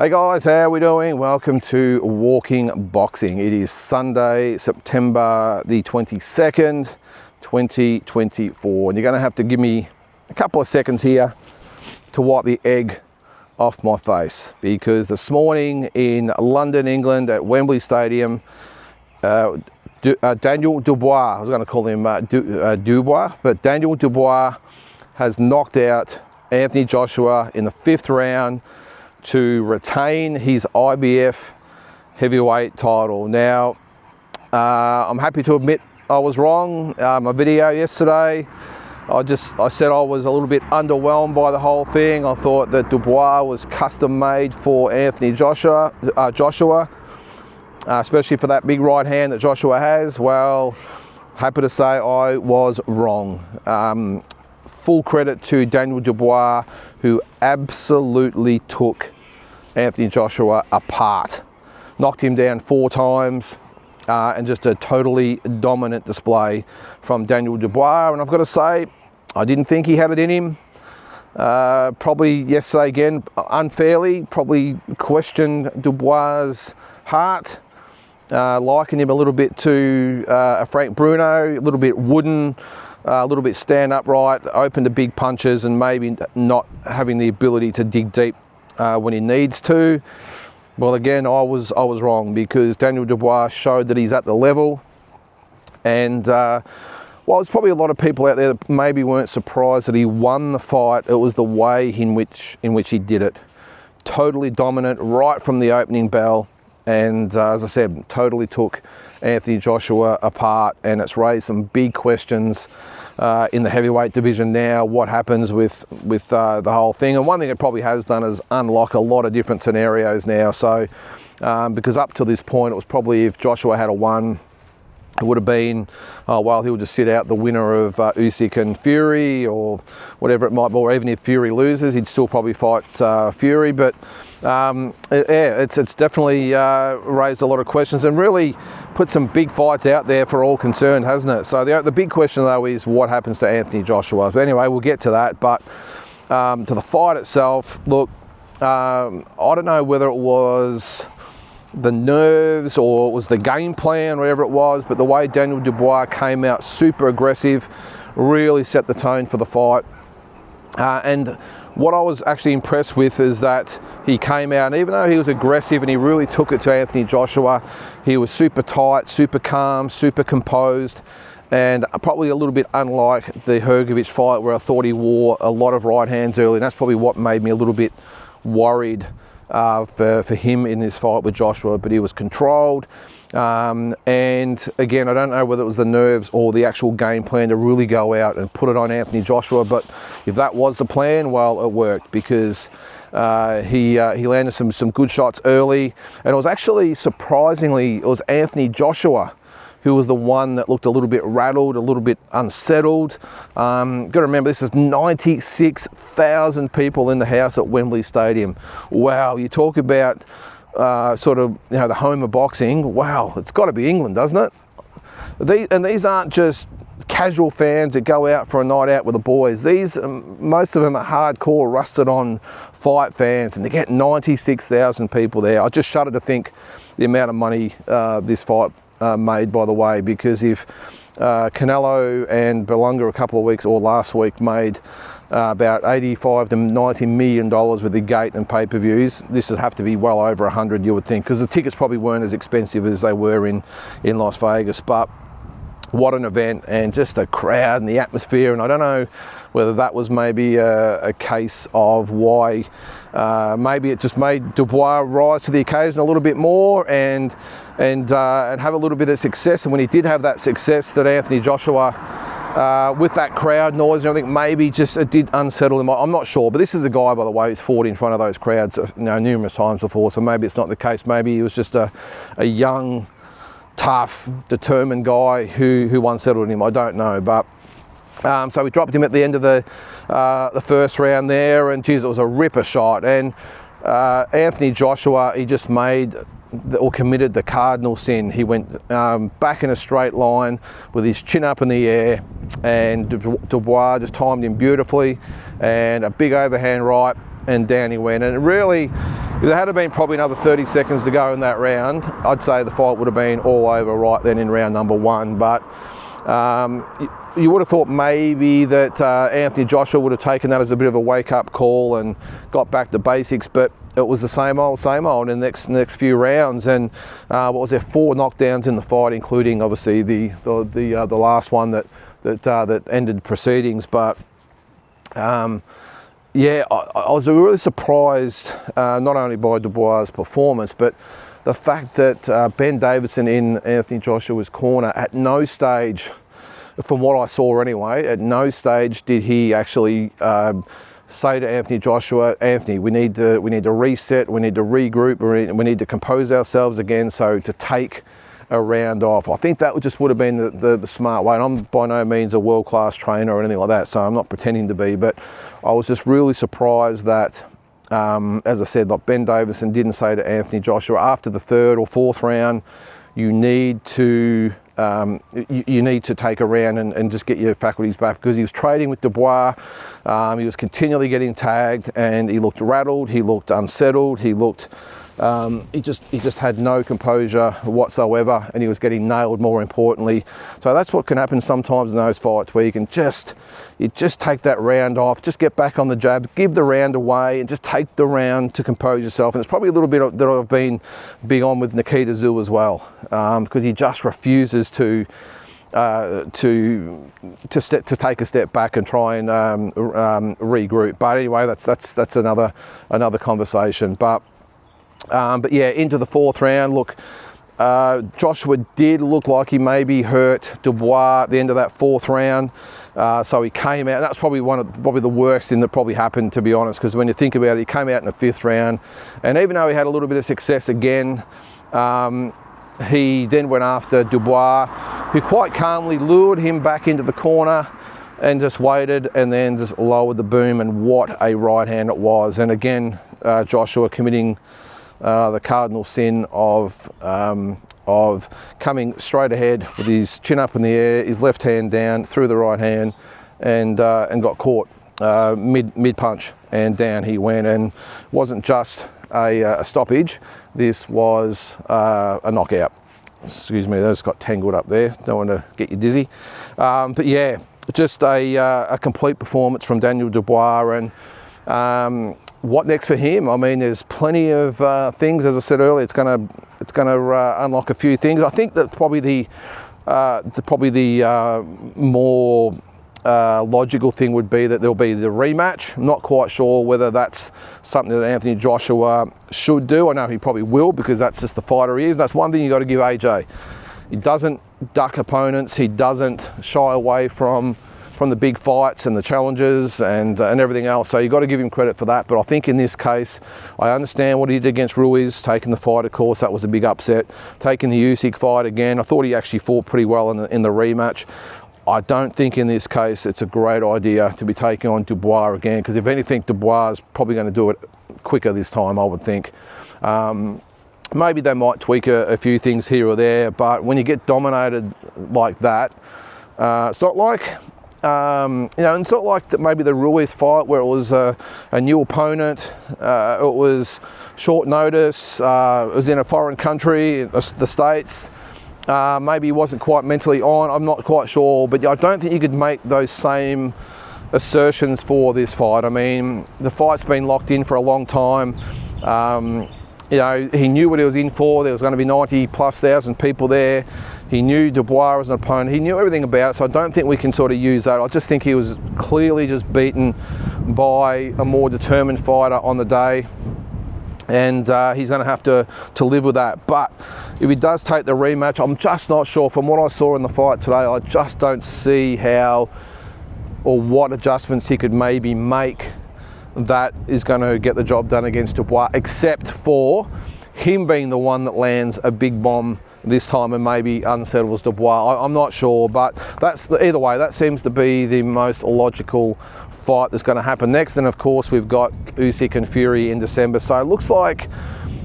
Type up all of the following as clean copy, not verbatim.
Hey guys, how are we doing? Welcome to Walking Boxing. It is Sunday, September the 22nd, 2024. And you're going to have to give me a couple of seconds here to wipe the egg off my face. Because this morning in London, England at Wembley Stadium, Daniel Dubois, I was going to call him Dubois, but Daniel Dubois has knocked out Anthony Joshua in the 5th round to retain his IBF heavyweight title. Now, I'm happy to admit I was wrong. My video yesterday, I said I was a little bit underwhelmed by the whole thing. I thought that Dubois was custom made for Anthony Joshua, especially for that big right hand that Joshua has. Well, happy to say I was wrong. Full credit to Daniel Dubois, who absolutely took Anthony Joshua apart. Knocked him down 4 times, and just a totally dominant display from Daniel Dubois. And I've got to say, I didn't think he had it in him. Probably yesterday again, unfairly, probably questioned Dubois' heart. Likened him a little bit to a Frank Bruno, a little bit wooden, a little bit stand upright, open to big punches, and maybe not having the ability to dig deep when he needs to. Well, again, I was wrong, because Daniel Dubois showed that he's at the level. And while there's probably a lot of people out there that maybe weren't surprised that he won the fight, it was the way in which he did it. Totally dominant right from the opening bell. And as I said, totally took Anthony Joshua apart, and it's raised some big questions in the heavyweight division now. What happens with the whole thing? And one thing it probably has done is unlock a lot of different scenarios now. So because up to this point, it was probably, if Joshua had won, it would have been, well, he would just sit out the winner of Usyk and Fury, or whatever it might be. Or even if Fury loses, he'd still probably fight Fury. But yeah, it's definitely raised a lot of questions and really put some big fights out there for all concerned, hasn't it? So the big question though is what happens to Anthony Joshua. But anyway, we'll get to that. But to the fight itself, look, I don't know whether it was the nerves or it was the game plan, whatever it was, but the way Daniel Dubois came out super aggressive really set the tone for the fight. And what I was actually impressed with is that he came out, and even though he was aggressive and he really took it to Anthony Joshua, he was super tight, super calm, super composed, and probably a little bit unlike the Hrgovic fight, where I thought he wore a lot of right hands early, and that's probably what made me a little bit worried for him in this fight with Joshua. But he was controlled, and again, I don't know whether it was the nerves or the actual game plan to really go out and put it on Anthony Joshua, but if that was the plan, well, it worked, because he landed some good shots early. And it was actually, surprisingly, it was Anthony Joshua who was the one that looked a little bit rattled, a little bit unsettled. Got to remember, this is 96,000 people in the house at Wembley Stadium. Wow, you talk about sort of, you know, the home of boxing. Wow, it's got to be England, doesn't it? These aren't just casual fans that go out for a night out with the boys. These, most of them are hardcore, rusted on fight fans, and to get 96,000 people there, I just shudder to think the amount of money this fight made, by the way, because if Canelo and Berlanga a couple of weeks, or last week, made about 85 to 90 million dollars with the gate and pay-per-views, this would have to be well over 100, you would think, because the tickets probably weren't as expensive as they were in Las Vegas. But what an event, and just the crowd and the atmosphere. And I don't know whether that was maybe a case of why maybe it just made Dubois rise to the occasion a little bit more and have a little bit of success. And when he did have that success, that Anthony Joshua, with that crowd noise and everything, maybe just it did unsettle him. I'm not sure, but this is a guy, by the way, who's fought in front of those crowds, you know, numerous times before. So maybe it's not the case. Maybe he was just a young, tough, determined guy who unsettled him. I don't know, but so we dropped him at the end of the first round there, and geez, it was a ripper shot. And Anthony Joshua, he just made or committed the cardinal sin. He went back in a straight line with his chin up in the air, and Dubois just timed him beautifully, and a big overhand right, and down he went. And it really, if there had been probably another 30 seconds to go in that round, I'd say the fight would have been all over right then in round number 1. But you would have thought maybe that Anthony Joshua would have taken that as a bit of a wake-up call and got back to basics, but it was the same old in the next few rounds. And what was there, 4 knockdowns in the fight, including obviously the last one that ended proceedings. But yeah, I was really surprised not only by Dubois' performance, but the fact that Ben Davison in Anthony Joshua's corner at no stage, from what I saw anyway, at no stage did he actually say to Anthony Joshua, Anthony, we need to reset, we need to regroup, we need to compose ourselves again, so to take a round off. I think that just would have been the smart way. And I'm by no means a world-class trainer or anything like that, so I'm not pretending to be, but I was just really surprised that, as I said, like Ben Davison didn't say to Anthony Joshua after the 3rd or 4th round, you need to take a round and just get your faculties back, because he was trading with Dubois. He was continually getting tagged, and he looked rattled, he looked unsettled, he looked he just had no composure whatsoever, and he was getting nailed, more importantly. So that's what can happen sometimes in those fights, where you just take that round off, just get back on the jab, give the round away, and just take the round to compose yourself. And it's probably a little bit that I've been big on with Nikita Tszyu as well, because he just refuses to take a step back and try and regroup. But anyway, that's another conversation. But yeah, into the 4th round, look, Joshua did look like he maybe hurt Dubois at the end of that 4th round. So he came out, that's probably the worst thing that probably happened, to be honest, because when you think about it, he came out in the 5th round, and even though he had a little bit of success again, he then went after Dubois, who quite calmly lured him back into the corner and just waited, and then just lowered the boom, and what a right hand it was. And again, Joshua committing the cardinal sin of coming straight ahead with his chin up in the air, his left hand down, threw the right hand, and got caught mid punch, and down he went. And it wasn't just a stoppage, this was a knockout. Excuse me, those got tangled up there, don't want to get you dizzy. But yeah, just a complete performance from Daniel Dubois. And what next for him? I mean, there's plenty of things. As I said earlier, it's going to unlock a few things. I think that probably the more logical thing would be that there'll be the rematch. I'm not quite sure whether that's something that Anthony Joshua should do. I know he probably will, because that's just the fighter he is. That's one thing you got to give AJ. He doesn't duck opponents. He doesn't shy away from the big fights and the challenges and everything else. So you've got to give him credit for that. But I think in this case, I understand what he did against Ruiz, taking the fight, of course, that was a big upset. Taking the Usyk fight again, I thought he actually fought pretty well in the rematch. I don't think in this case it's a great idea to be taking on Dubois again, because if anything, Dubois is probably going to do it quicker this time, I would think. Maybe they might tweak a few things here or there, but when you get dominated like that, it's not like it's not like that maybe the Ruiz fight, where it was a new opponent, it was short notice, it was in a foreign country, the States. Maybe he wasn't quite mentally on, I'm not quite sure, but I don't think you could make those same assertions for this fight. I mean, the fight's been locked in for a long time. He knew what he was in for. There was going to be 90,000+ people there. He knew Dubois was an opponent. He knew everything about it, so I don't think we can sort of use that. I just think he was clearly just beaten by a more determined fighter on the day, and he's going to have to live with that. But if he does take the rematch, I'm just not sure. From what I saw in the fight today, I just don't see how or what adjustments he could maybe make that is going to get the job done against Dubois, except for him being the one that lands a big bomb this time and maybe unsettles Dubois. I'm not sure, but either way, that seems to be the most logical fight that's going to happen next. And of course, we've got Usyk and Fury in December. So it looks like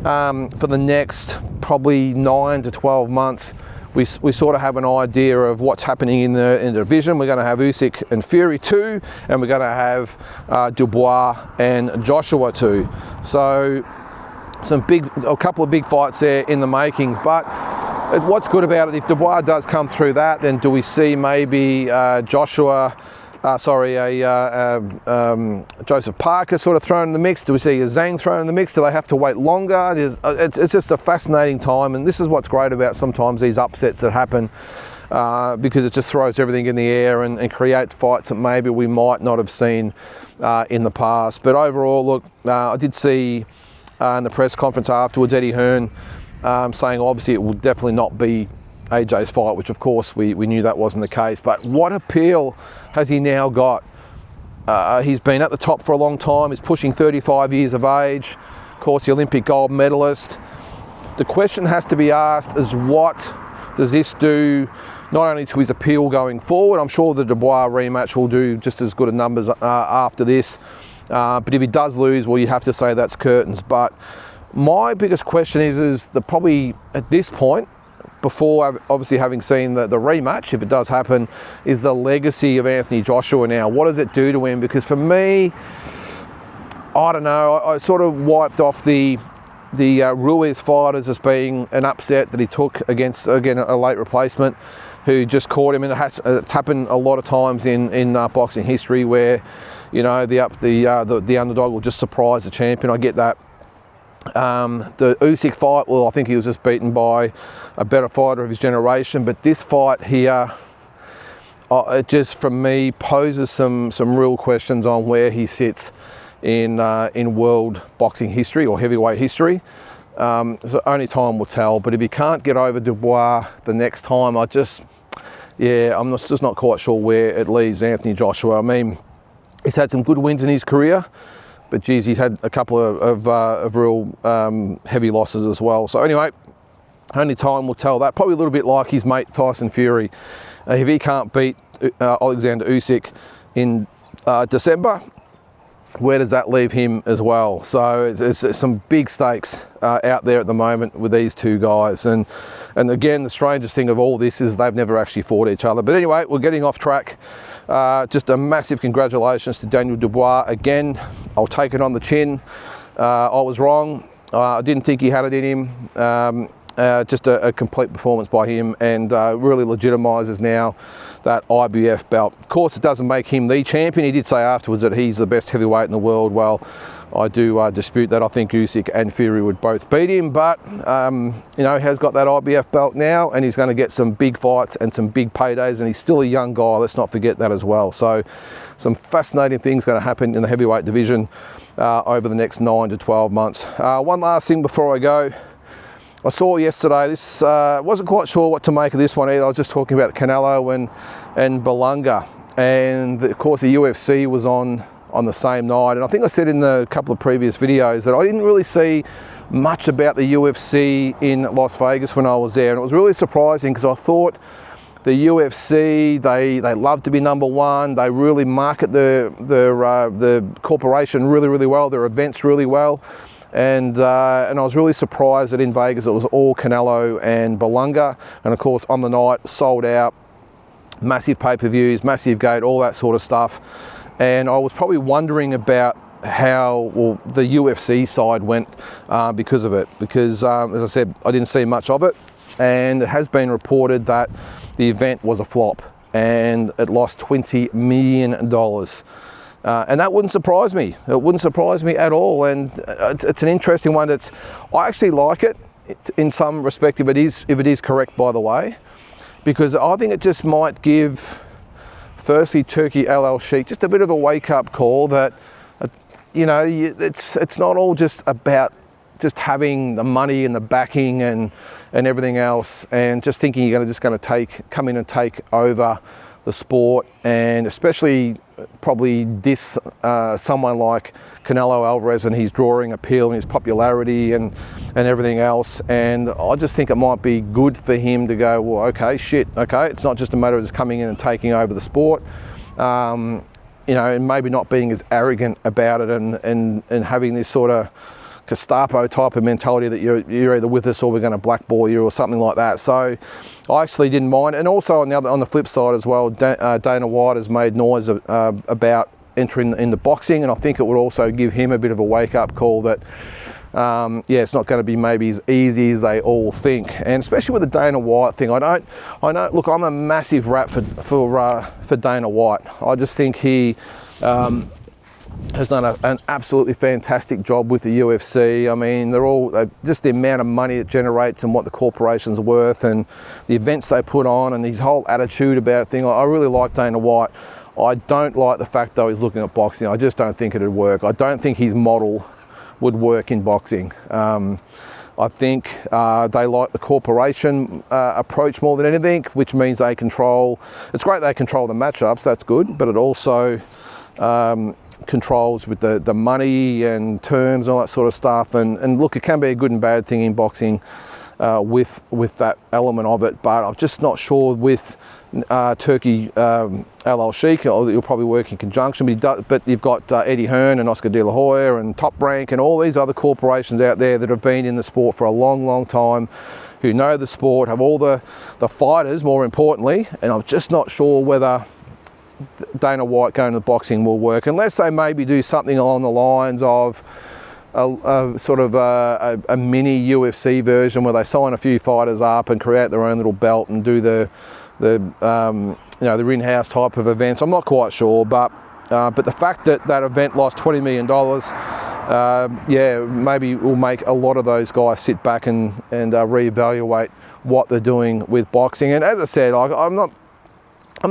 for the next probably 9 to 12 months, we sort of have an idea of what's happening in the division. We're going to have Usyk and Fury 2, and we're going to have Dubois and Joshua 2. So a couple of big fights there in the makings. But what's good about it, if Dubois does come through that, then do we see maybe Joseph Parker sort of thrown in the mix? Do we see a Zhang thrown in the mix? Do they have to wait longer? It's just a fascinating time, and this is what's great about sometimes these upsets that happen, because it just throws everything in the air and creates fights that maybe we might not have seen in the past. But overall, look, I did see in the press conference afterwards, Eddie Hearn saying obviously it will definitely not be AJ's fight, which of course we knew that wasn't the case. But what appeal has he now got? He's been at the top for a long time. He's pushing 35 years of age. Of course, the Olympic gold medalist. The question has to be asked is, what does this do not only to his appeal going forward? I'm sure the Dubois rematch will do just as good a numbers after this. But if he does lose, well, you have to say that's curtains. But my biggest question is that probably at this point, before obviously having seen the rematch, if it does happen, is the legacy of Anthony Joshua now. What does it do to him? Because for me, I don't know, I sort of wiped off the Ruiz fighters as being an upset that he took against, again, a late replacement who just caught him. And it's happened a lot of times in boxing history where, you know, the underdog will just surprise the champion. I get that. The Usyk fight, well, I think he was just beaten by a better fighter of his generation. But this fight here, it just, from me, poses some real questions on where he sits in world boxing history or heavyweight history. So only time will tell. But if he can't get over Dubois the next time, I'm just not quite sure where it leaves Anthony Joshua. I mean, he's had some good wins in his career, but geez, he's had a couple of real heavy losses as well. So anyway, only time will tell that. Probably a little bit like his mate Tyson Fury. If he can't beat Alexander Usyk in December, where does that leave him as well? So it's some big stakes out there at the moment with these two guys. And again, the strangest thing of all this is they've never actually fought each other. But anyway, we're getting off track. Just a massive congratulations to Daniel Dubois. Again, I'll take it on the chin. I was wrong. I didn't think he had it in him. Just a complete performance by him, and really legitimises now that IBF belt. Of course, it doesn't make him the champion. He did say afterwards that he's the best heavyweight in the world. Well, I do dispute that. I think Usyk and Fury would both beat him, but you know, he has got that IBF belt now, and he's going to get some big fights and some big paydays, and he's still a young guy. Let's not forget that as well. So some fascinating things going to happen in the heavyweight division over the next 9 to 12 months. One last thing before I go. I saw yesterday, this wasn't quite sure what to make of this one either. I was just talking about Canelo and Berlanga, and of course the UFC was on the same night. And I think I said in the couple of previous videos that I didn't really see much about the UFC in Las Vegas when I was there, and it was really surprising because I thought the UFC, they love to be number one. They really market the corporation really well, their events really well. And I was really surprised that in Vegas it was all Canelo and Berlanga, and of course on the night sold out, massive pay-per-views, massive gate, all that sort of stuff. And I was probably wondering about how the UFC side went because of it, because as I said, I didn't see much of it, and it has been reported that the event was a flop and it lost $20 million. And that wouldn't surprise me. It wouldn't surprise me at all. And it's an interesting one. I actually like it in some respect, if it is correct, by the way, because I think it just might give, firstly, Turkey LL Sheikh just a bit of a wake-up call that, you know, it's not all just about just having the money and the backing and everything else, and just thinking you're just going to come in and take over the sport, and especially probably someone like Canelo Alvarez and his drawing appeal and his popularity and everything else. And I just think it might be good for him to go, well, okay, it's not just a matter of just coming in and taking over the sport, you know, and maybe not being as arrogant about it and having this sort of Gestapo type of mentality that you're either with us or we're going to blackball you or something like that. So I actually didn't mind. And also on the flip side as well, Dana White has made noise about entering in the boxing, and I think it would also give him a bit of a wake-up call that yeah, it's not going to be maybe as easy as they all think, and especially with the Dana White thing. I know. Look, I'm a massive rap for Dana White. I just think he has done an absolutely fantastic job with the UFC. I mean, they're all just the amount of money it generates and what the corporation's worth and the events they put on and his whole attitude about things. I really like Dana White. I don't like the fact though he's looking at boxing. I just don't think it'd work. I don't think his model would work in boxing. I think they like the corporation approach more than anything, which means they control. It's great they control the matchups, that's good, but it also controls with the money and terms and all that sort of stuff. And look, it can be a good and bad thing in boxing with that element of it, but I'm just not sure with Turkey Al Sheikh, you'll probably work in conjunction, but you've got Eddie Hearn and Oscar De La Hoya and Top Rank and all these other corporations out there that have been in the sport for a long, long time, who know the sport, have all the fighters, more importantly, and I'm just not sure whether Dana White going to the boxing will work, unless they maybe do something along the lines of a mini UFC version where they sign a few fighters up and create their own little belt and do the in-house type of events. I'm not quite sure, but the fact that event lost $20 million, yeah, maybe will make a lot of those guys sit back and reevaluate what they're doing with boxing. And as I said, I'm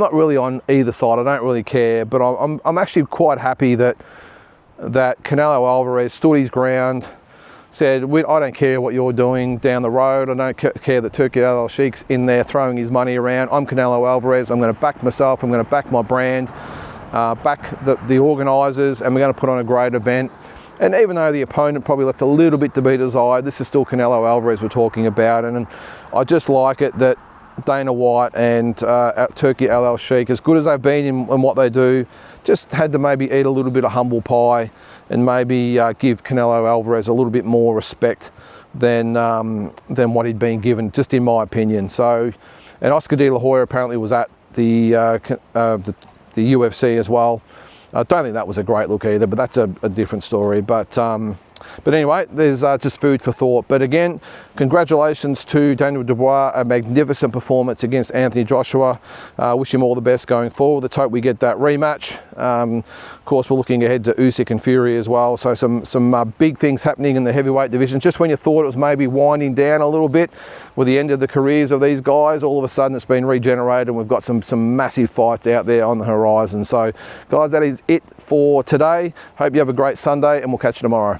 not really on either side. I don't really care, but I'm actually quite happy that Canelo Alvarez stood his ground, said, I don't care what you're doing down the road. I don't care that Turkey Al Sheikh's in there throwing his money around. I'm Canelo Alvarez. I'm going to back myself. I'm going to back my brand, back the organisers, and we're going to put on a great event. And even though the opponent probably left a little bit to be desired, this is still Canelo Alvarez we're talking about. And I just like it that Dana White and Turkey Al Sheikh, as good as they've been in what they do, just had to maybe eat a little bit of humble pie and maybe give Canelo Alvarez a little bit more respect than what he'd been given, just in my opinion. So, and Oscar De La Hoya apparently was at the UFC as well. I don't think that was a great look either, but that's a different story. But anyway, there's just food for thought. But again, congratulations to Daniel Dubois, a magnificent performance against Anthony Joshua. Wish him all the best going forward. Let's hope we get that rematch. Of course, we're looking ahead to Usyk and Fury as well. So some big things happening in the heavyweight division. Just when you thought it was maybe winding down a little bit with the end of the careers of these guys, all of a sudden it's been regenerated and we've got some massive fights out there on the horizon. So guys, that is it for today. Hope you have a great Sunday and we'll catch you tomorrow.